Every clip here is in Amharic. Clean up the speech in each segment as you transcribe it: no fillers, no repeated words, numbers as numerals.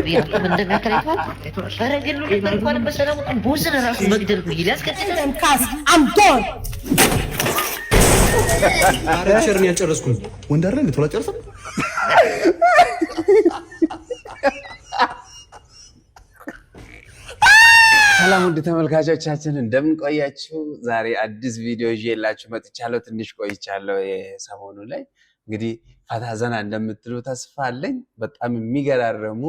ያለው እንደሚያከራይቷል ፈረገሉ እንኳን በሰላም ቦስን ራሱ መግደል ይላስ ከተለም ካስ አምዶን አረቸርን ያጨረስኩኝ ወንድ አይደል ቶሎ ጨርሰው። ሰላም ውድ ተመልካቾቻችን እንደምን ቆያችሁ? ዛሬ አዲስ ቪዲዮ ይዤላችሁ መጥቻለሁ። ትንሽ ቆይቻለሁ የሰሞኑ ላይ እንግዲህ ፈታ ዘና እንደምትሉ ተስፋ አለኝ። በጣም የሚገራረሙ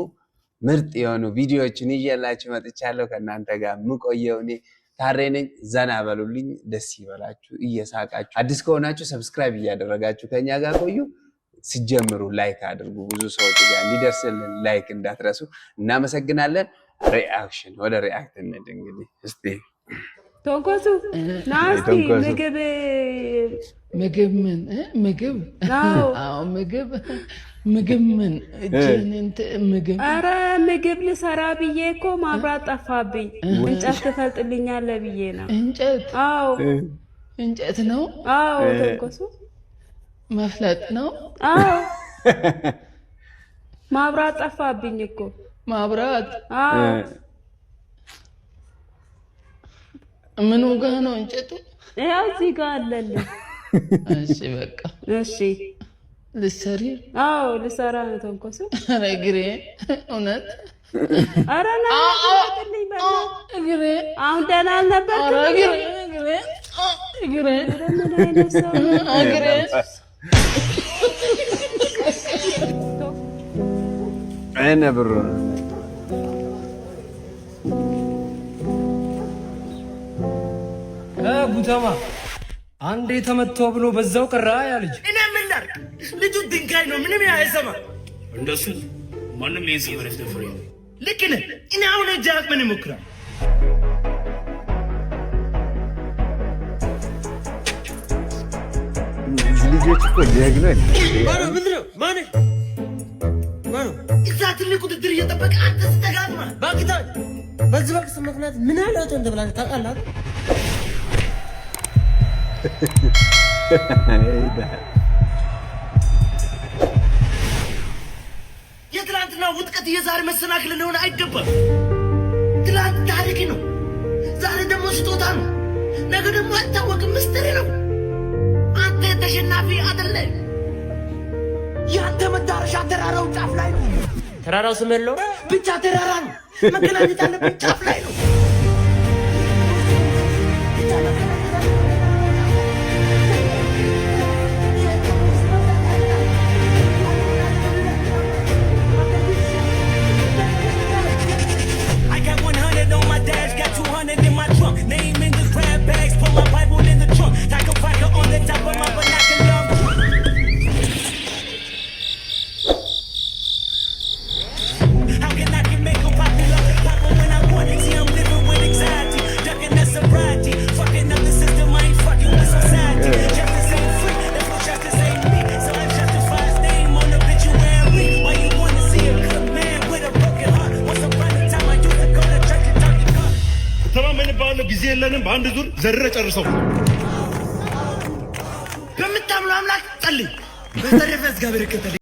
ምርጥ የሆኑ ቪዲዮዎችን ይዤላችሁ መጥቻለሁ። ከእናንተ ጋር የምቆየው እኔ ታሬ ነኝ። ዘና በሉልኝ፣ ደስ ይበላችሁ፣ እየሳቃችሁ። አዲስ ከሆናችሁ ሰብስክራይብ እያደረጋችሁ ከኛ ጋር ቆዩ። ሲጀምሩ ላይክ አድርጉ፣ ብዙ ሰዎች ጋር እንዲደርስልን ላይክ እንዳትረሱ። እናመሰግናለን። ሪአክሽን ወደ ሪአክት እንሂድ። እንግዲህ እስቲ ቶንኮሱ ናስቲ ምግብ ምን ምግብ አዎ ምግብ ምን እጅንንት ምግብ ኧረ ምግብ ልሰራ ብዬ እኮ ማብራት ጠፋብኝ። እንጨት ትፈልጥልኛለህ ብዬ ነው። እንጨት? አዎ እንጨት ነው። አዎ ቶንኮሱ መፍለጥ ነው። አዎ ማብራት ጠፋብኝ እኮ ማብራት። አዎ ምኑ ጋር ነው እንጨቱ? ያው እዚህ ጋር አለልኝ። እሺ በቃ እሺ። ልሰሪ? አዎ ልሰራ ነው ቶንኮሱ። ኧረ እግሬ እውነት ኧረ ና እግሬ አሁን ደህና አልነበርክም? ኧረ እግሬ ምን አይነት ሰው እግሬ አይነ ብሩ ጉተማ አንዴ ተመቶ ብሎ በዛው ቀራ ያ ልጅ። እኔ ምን ላድርግ? ልጁ ድንጋይ ነው፣ ምንም አይሰማ። እንደሱ ማንም ሌንስ ይወረፍተፈሪ ልክ ነህ። እኔ አሁን እጃት ምን ይሞክራል? ልጆች እኮ ጀግና ማነው? ምንድን ነው? ማነው? እዛ ትልቅ ውድድር እየጠበቀ አንተ ስተጋጥማ ባክታ በዚህ ወቅት ምክንያት ምን አለው አንተ ብላችሁ ታውቃለህ? የትላንትና ውጥቀት የዛሬ መሰናክል ሊሆን አይገባም። ትላንት ታሪክ ነው፣ ዛሬ ደግሞ ስጦታ ነው፣ ነገ ደግሞ አይታወቅም፣ ምስጢር ነው። አንተ ተሸናፊ አይደለም። ያንተ መዳረሻ ተራራው ጫፍ ላይ ነው። ተራራው ስም የለው ብቻ ተራራ ነው። መገናኘት ያለብን ጫፍ ላይ ነው። ጊዜ የለንም። በአንድ ዙር ዘረ ጨርሰው በምታምነው አምላክ ጸልይ። በተረፈ እግዚአብሔር ይከተል።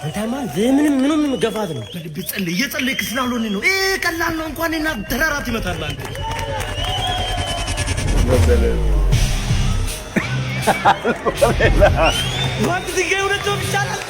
አንተማን ምንም ገፋት ነው። በልብ ጸልይ። እየጸለይክ ስላልሆነ ነው። ቀላል ነው። እንኳን እና ተራራት ይመታል። አንተ ዋት ድንጋይ ወደ ጆብ ይቻላል።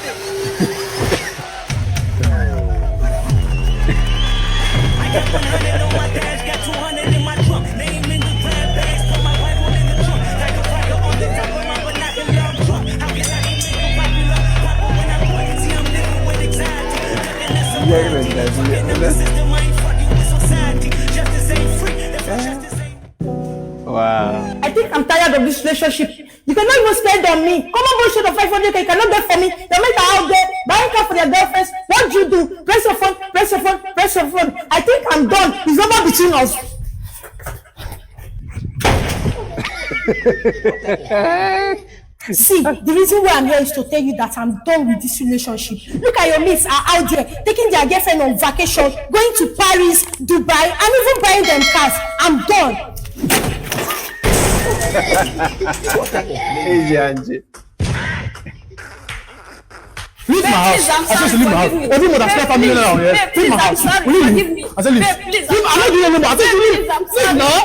Wow. I think I'm tired of this relationship. You cannot even spend on me. Common bullshit of 500k you cannot get for me. The men are out there buying car for their girlfriends. What do you do? Press your phone, press your phone, press your phone. I think I'm done. It's over between us. See, the reason why I'm here is to tell you that I'm done with this relationship. Look at your mates are out there taking their girlfriend on vacation, going to Paris, Dubai, and even buying them cars. I'm done. Easy, Angie. Leave my house. I said leave my house. Every mother spend family now. Leave my house. Leave. I said leave. Leave. I'm not doing anymore. I said leave. Leave now.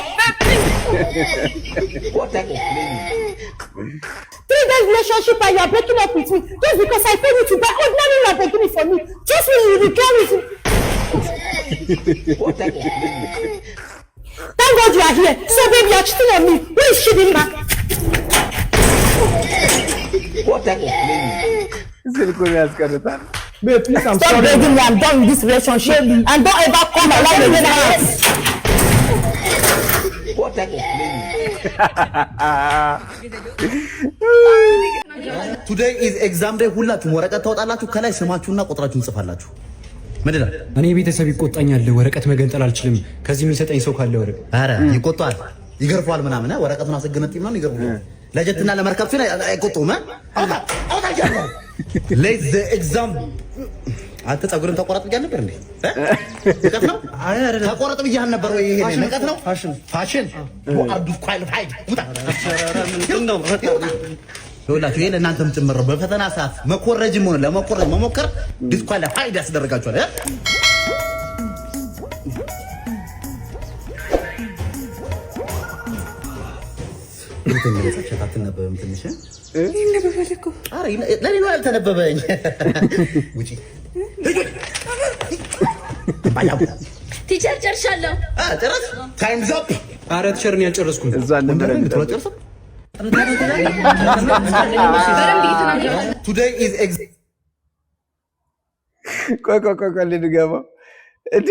3 days relationship and you are breaking up with me just because I paid you to buy ordinary Lamborghini for me. Just when you return it. Thank God you are here. So baby, you are cheating on me. Where is Chidinma? Babe, please, I'm Stop sorry. begging me. I'm done with this relationship. And don't ever come along with me. Today is exam day. ሁላችሁም ወረቀት ታወጣላችሁ ከላይ ስማችሁና ቁጥራችሁን ጽፋላችሁ። ምንድን ነው? እኔ ቤተሰብ ይቆጣኛል። ወረቀት መገንጠል አልችልም። ከዚህ የሚሰጠኝ ሰው ካለ ወረቀት ኧረ ይቆጣል፣ ይገርፋል ምናምን ወረቀቱን አስገነጥም ነው ይገርፋል። ለጀትና ለመርከብ ሲል አይቆጡም። አውጣ let the exam አንተ ጸጉርን ተቆረጥ ብያለሁ ነበር እንዴ? ንቀት ነው? አይ አይደለም። ተቆረጥ ብያለሁ ነበር ወይ? ይሄ ንቀት ነው? ፋሽን you are disqualified። ይኸውላችሁ ይሄ ለእናንተም ጭምር ነው። በፈተና ሰዓት መኮረጅም ሆነ ለመኮረጅ መሞከር ዲስኳሊፋይድ ያስደርጋችኋል። አትነበበም ትንሽ ለኔ ነው ያልተነበበኝ። ውጪ ቲቸር ጨርሻለሁ። ጨረስ ታይምስ አፕ። ኧረ ቲቸር እኔ አልጨረስኩም። እዛ ነበር ጨርሰው ቱዴይ ኢዝ ቆይ ልድገማ እንዴ?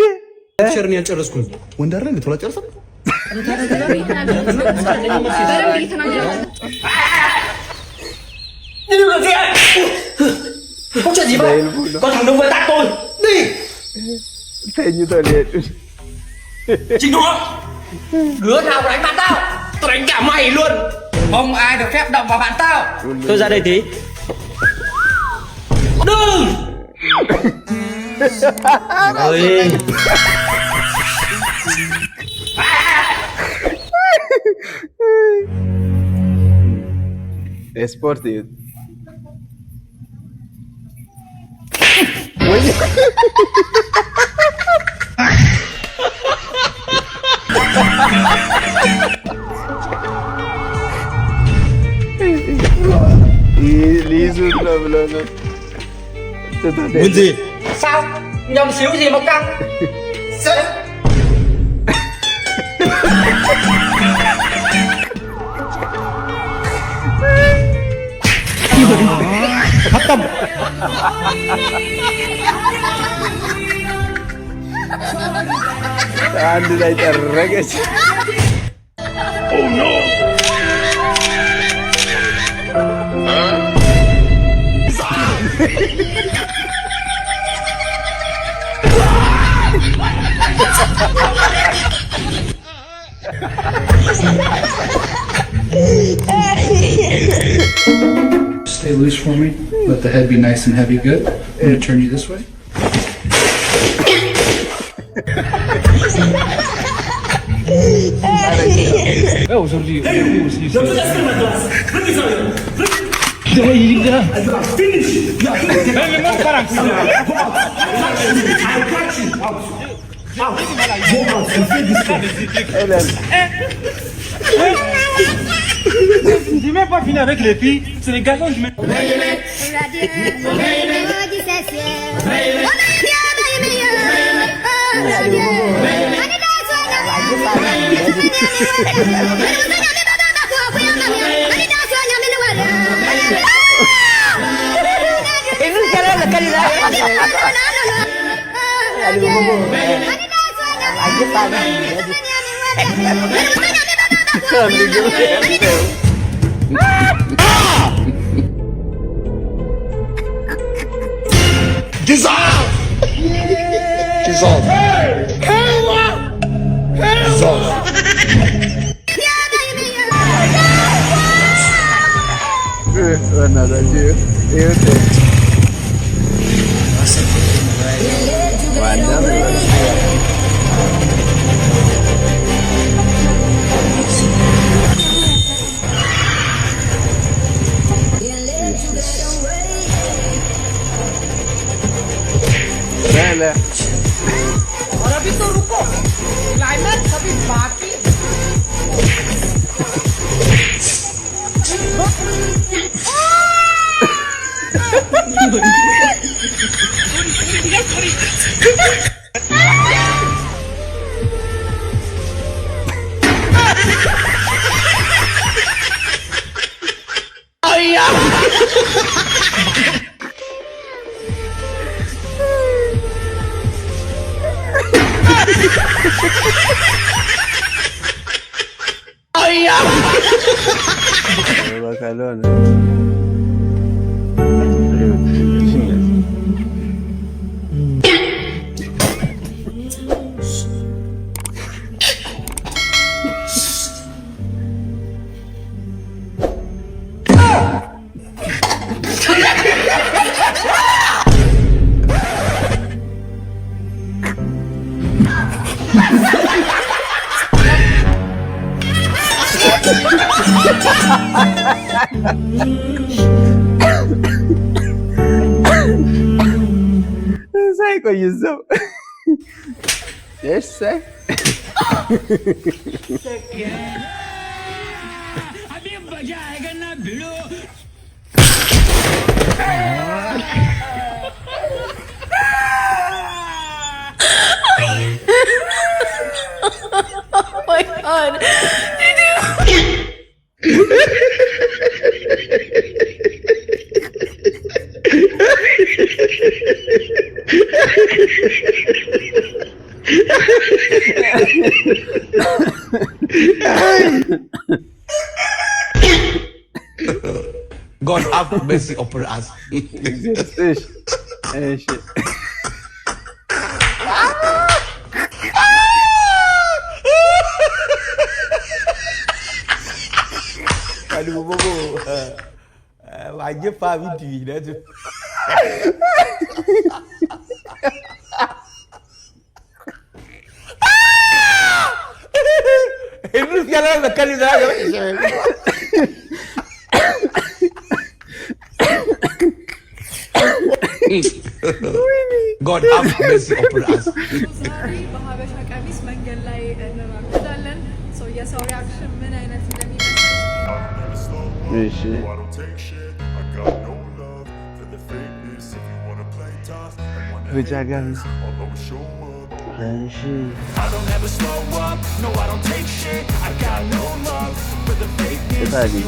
ቲቸር እኔ አልጨረስኩም። ወንደር ላይ ልትወላ ጨርሰው có chuyện gì vậy? Con thằng Đông vừa tát tôi. Đi. Thế như tôi liệt. Chính nó. Đứa nào đánh bạn tao? Tôi đánh cả mày luôn. Không ai được phép động vào bạn tao. Tôi ra đây tí. Đừng. Ơi. Esporte. Lý Dương là Muốn gì? Sao? Nhầm xíu gì mà căng? Sợ. खत्म। አንድ ላይ ጠረገች። Oh no! Stay loose for me. Let the head be nice and heavy. Good. I'm going to turn you this way. aujourd'hui. J'ai même pas fini avec les filles, c'est les garçons que je mets. Dissolve! Dissolve! Dissolve! Another dude. لا अभी तो रुको क्लाइमैक्स अभी बाकी bakalon. Saya kau Yusuf. Yes, saya. अभी मजा आएगा ना भिड़ो Oh my god. God have mercy upon us. Shit. Aduh, bobo. Wajib faham itu dah tu. Ini sekarang makan ni dah. God have mercy upon us. ዛሬ በሀበሻ ቀሚስ መንገድ ላይ እንራመዳለን። ሰው የሰው ሪያክሽን ምን አይነት እንደሚመስል እሺ ብቻ ጋር እሺ ታዲያ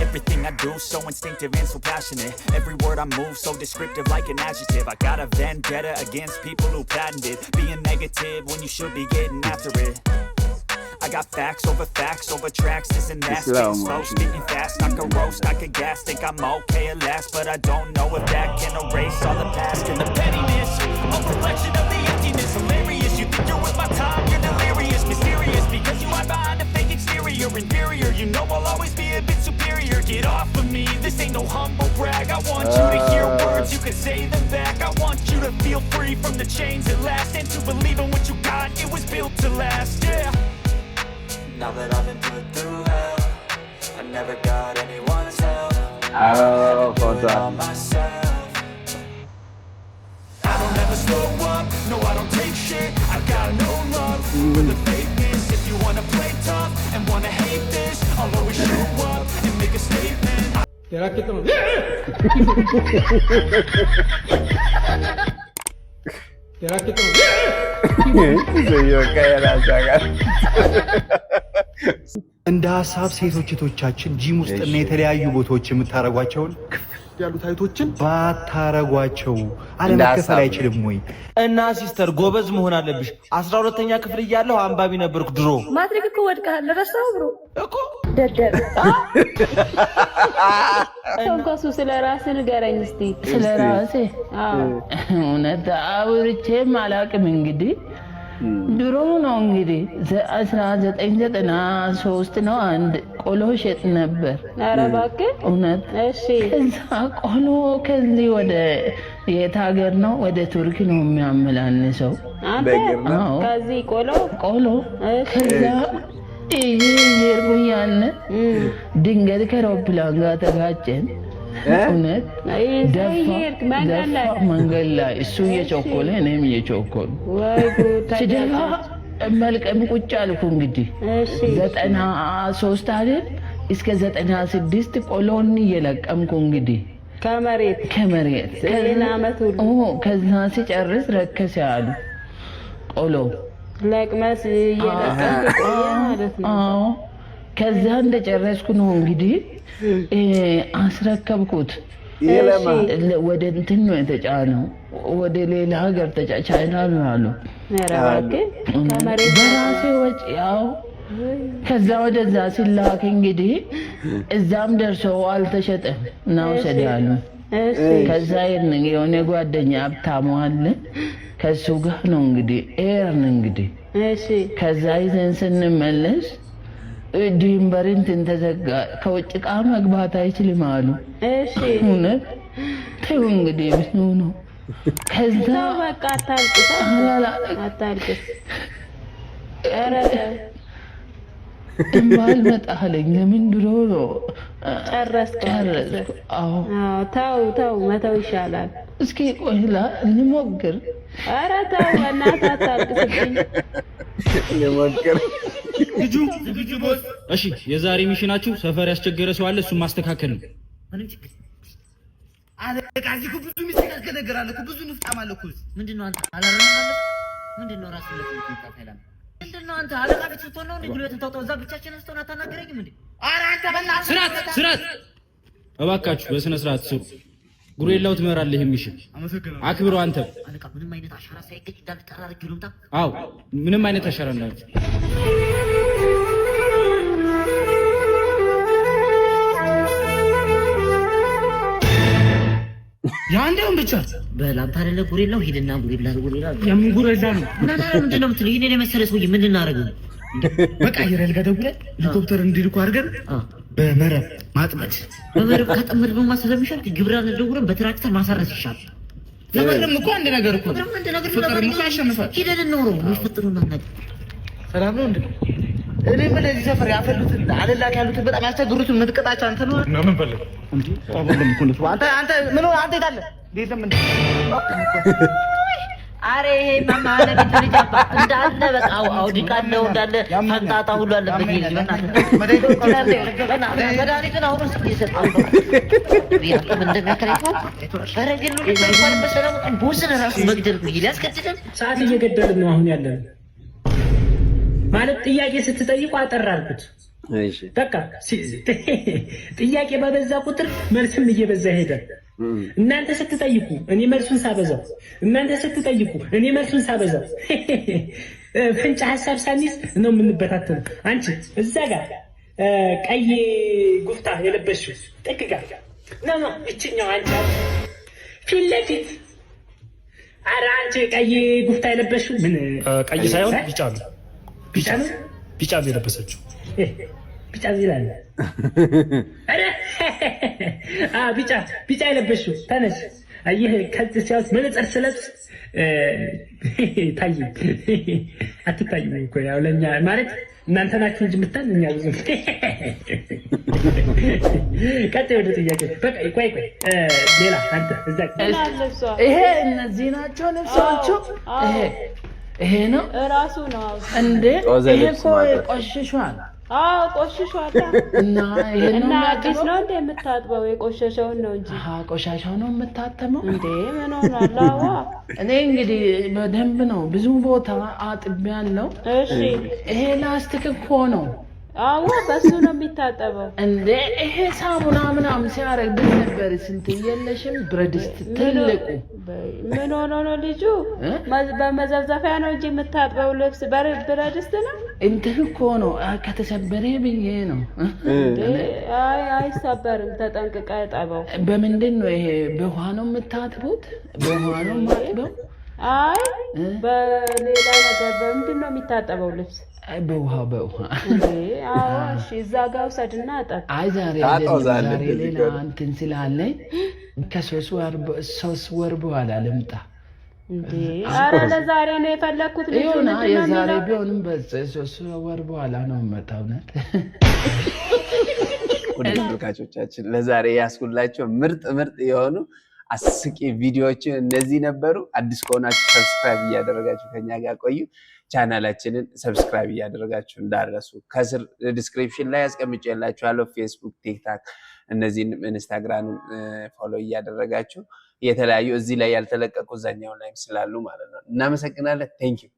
Everything I do so instinctive and so passionate. Every word I move so descriptive like an adjective. I got a vendetta against people who patented being negative when you should be getting after it. I got facts over tracks, isn't that slow? Speaking fast, I can roast, I can gas. Think I'm okay at last, but I don't know if that can erase all the past and the pettiness. A reflection of the emptiness, hilarious. You think you're worth my time, you're delirious, mysterious, because you hide behind a fake exterior, inferior. You know I'll always be a bit superior. Get off of me, this ain't no humble brag. I want you to hear words, you can say them back. I want you to feel free from the chains at last, and to believe in what you got, it was built to last, yeah. Now that I've been put through hell, I never got anyone's help. On myself. I don't ever slow up, no I don't take shit. I got no love for the fakeness. If you wanna play tough and wanna hate this, I'll always show up and make a statement. Soy yo que era sacar. እንደ ሐሳብ ሴቶች እህቶቻችን ጂም ውስጥ እና የተለያዩ ቦታዎች የምታረጓቸውን ያሉ ታይቶችን ባታረጓቸው አለመከፈል አይችልም ወይ? እና ሲስተር ጎበዝ መሆን አለብሽ። 12ኛ ክፍል እያለሁ አንባቢ ነበርኩ ድሮ። ማትሪክ እኮ ወድቀሃል ረሳው ብሮ እኮ ደደብ እንኳን ስለ ራስህ ንገረኝ እስቲ። ስለ ራሴ እውነት አውርቼም አላውቅም። እንግዲህ ድሮ ነው እንግዲህ 1993 ነው አንድ ቆሎ ሸጥ ነበር። ኧረ እባክህ እውነት። እሺ ከዛ ቆሎ ከዚህ ወደ የት ሀገር ነው? ወደ ቱርክ ነው የሚያመላልሰው። አንተ ከዚህ ቆሎ ከዛ ይሄ ያለ ድንገት ከአውሮፕላን ጋር ተጋጨን። እውነት ደፋ መንገድ ላይ እሱ እየቸኮለ እኔም እየቸኮሉ ስደፋ መልቀም ቁጭ አልኩ። እንግዲህ 93 አይደል እስከ 96 ቆሎን እየለቀምኩ እንግዲህ ከመሬት ከዛ ሲጨርስ ረከሰ ያሉ ቆሎ ለቅመስ እየለቀምኩ ቆየ ማለት ነው። ከዛ እንደጨረስኩ ነው እንግዲህ አስረከብኩት። ወደ እንትን ነው የተጫነው፣ ወደ ሌላ ሀገር ቻይና ነው ያሉ። በራሴ ወጪ ያው ከዛ ወደዛ ሲላክ እንግዲህ እዛም ደርሶ አልተሸጠም እና ውሰድ ያሉ። ከዛ የሆነ ጓደኛ ሀብታሙ አለ ከሱ ጋር ነው እንግዲህ ኤርን እንግዲህ ከዛ ይዘን ስንመለስ ድንበር እንትን ተዘጋ። ከውጭ ዕቃ መግባት አይችልም አሉ። እውነት ተው እንግዲህ ብዙ ነው። ከዛ በቃ አታልቅስ ኧረ እምባል መጣለኝ። ለምን ድሮ ነው ጨረስኩ። አዎ ተው መተው ይሻላል። እስኪ ቆይላ እንሞክር። ኧረ ተው በእናትህ አታልቅስብኝ። ለሞክር ዝግጁ ቦስ? እሺ የዛሬ ሚሽናችሁ ሰፈር ያስቸገረ ሰው አለ፣ እሱን ማስተካከል ነው። አለቃ እዚህ እኮ ብዙ የሚስተካከል ነገር አለ እኮ፣ ብዙ ንፍጣም አለ እኮ። ምንድነው አንተ አላረጋለ? ምንድነው ራስ ለምን ታፈላም? ምንድነው አንተ አለቃ ፊት ስትሆን ነው እንዴ ጉልበትን ታውጣው? እዛ ብቻችንን ስትሆን አታናግረኝም እንዴ? ኧረ አንተ በእናትህ ስርዓት እባካችሁ በስነ ስርዓት ስሩ። ጉሬላው ትመራለህ የሚሽን አክብሮ አንተ አለቃ ምንም አይነት አሻራ ሳይገኝ እንዳልተራረክ ይሉምታ። አዎ ምንም አይነት አሻራ እንዳይገኝ። ያንዴውን ብቻ በላምታ አይደለ ጉሬላው ሂድና ጉሬላ የምን ጉሬላ ነው? ምንድነው የምትለው? ይሄን የመሰለ ሰውዬ ምን ልናደርገው ነው? በቃ ይረል ጋር ደውለን ሄሊኮፕተር እንዲልኩ አድርገን በመረብ ማጥመድ። በመረብ ካጠመድነው ስለሚሻል ግብራን ደውለን በትራክተር ማሳረስ ይሻላል። ለማንም እኮ አንድ ነገር እኮ ፍቅር ነው ያሸንፋል። ሂደን ነው የሚፈጥሩና ነገር ሰላም ነው እንዴ? እኔ በለዚህ ሰፈር ያፈሉትን አለላክ ያሉትን በጣም ያስቸግሩትን ምትቀጣቸው አንተ ነው። ምን ፈልግ እንዴ? አንተ ምን አንተ ይታለ ዴለም እንዴ? አሬ ይሄ ማማለ ቢትልጅ አባ እንዳለ በቃ አውዲቃለው እንዳለ ፈንጣጣ ሁሉ አለበት ይልጅ መድኃኒትን አሁን ውስጥ እየሰጠው ነው። ያለም እንደሚያከራይቷል ረግሉ እንኳን በሰላም ቦስን ራሱ መግደል ይላስከትልም ሰዓት እየገደልን ነው አሁን ያለን። ማለት ጥያቄ ስትጠይቁ አጠራልኩት። እሺ በቃ ጥያቄ በበዛ ቁጥር መልስም እየበዛ ይሄዳል። እናንተ ስትጠይቁ እኔ መልሱን ሳበዛው፣ እናንተ ስትጠይቁ እኔ መልሱን ሳበዛው ፍንጭ ሐሳብ ሳኒስ ነው የምንበታተነው። አንቺ እዛ ጋር ቀይ ጉፍታ የለበሽው ጥግ ጋር ነው እችኛው አንቺ ፊት ለፊት ኧረ አንቺ ቀይ ጉፍታ የለበሽው ምን ቀይ ሳይሆን ቢጫ ነው። ቢጫ ነው። ቢጫ ነው የለበሰችው። ቢጫ ይላል። አረ ቢጫ የለበሽው ተነሽ። አየህ ከዚህ ሲያስ መነጽር ስለብስ ታይ አትታይም እኮ ያው ለኛ ማለት እናንተ ናችሁ እንጂ የምታል እኛ ብዙ ቀጥታ ወደ ጥያቄ በቃ ቆይ ሌላ አንተ እዛ ይሄ እነዚህ ናቸው ልብሶቹ። ይሄ ነው ራሱ ነው እንዴ? ይሄ እኮ ቆሽሿል። አዎ ቆሽሿል። እና ይሄን ነው አዲስ ነው እንደ የምታጥበው? የቆሸሸውን ነው እንጂ። ቆሻሻው ነው የምታተመው እንዴ? ምን ሆኗል? አዋ እኔ እንግዲህ በደንብ ነው ብዙ ቦታ አጥቤያለሁ። እሺ ይሄ ላስቲክ እኮ ነው። አዎ በሱ ነው የሚታጠበው እንዴ ይሄ ሳሙና ምናምን ሲያረግ ደስ ነበር ስንት የለሽም ብረድስት ትልቁ ምን ሆኖ ነው ልጁ በመዘፍዘፊያ ነው እንጂ የምታጥበው ልብስ ብረድስት ነው እንትን እኮ ነው ከተሰበረ ብዬ ነው አይሰበርም ተጠንቅቀ ጠበው በምንድን ነው ይሄ በውሃ ነው የምታጥቡት በውሃ ነው ማጥበው አይ በሌላ ነገር በምንድን ነው የሚታጠበው ልብስ በውሃ እሺ እዛ ጋር ወሰድና አጠጥ አይ ዛሬ ሌላ እንትን ስላለኝ ከ3 ወር በኋላ ልምጣ እንዴ አረ ለዛሬ ነው የፈለኩት ልጅ ነው የዛሬ ቢሆንም በ3 ወር በኋላ ነው መጣው ነት ተመልካቾቻችን ለዛሬ ያስኩላችሁ ምርጥ የሆኑ አስቂ ቪዲዮዎች እነዚህ ነበሩ አዲስ ከሆናችሁ ሰብስክራይብ እያደረጋችሁ ከኛ ጋር ቆዩ ቻናላችንን ሰብስክራይብ እያደረጋችሁ እንዳረሱ ከስር ዲስክሪፕሽን ላይ አስቀምጬላችኋለሁ ፌስቡክ ቲክታክ እነዚህን ኢንስታግራም ፎሎ እያደረጋችሁ የተለያዩ እዚህ ላይ ያልተለቀቁ ዘኛው ላይ ስላሉ ማለት ነው እናመሰግናለን ቴንክ ዩ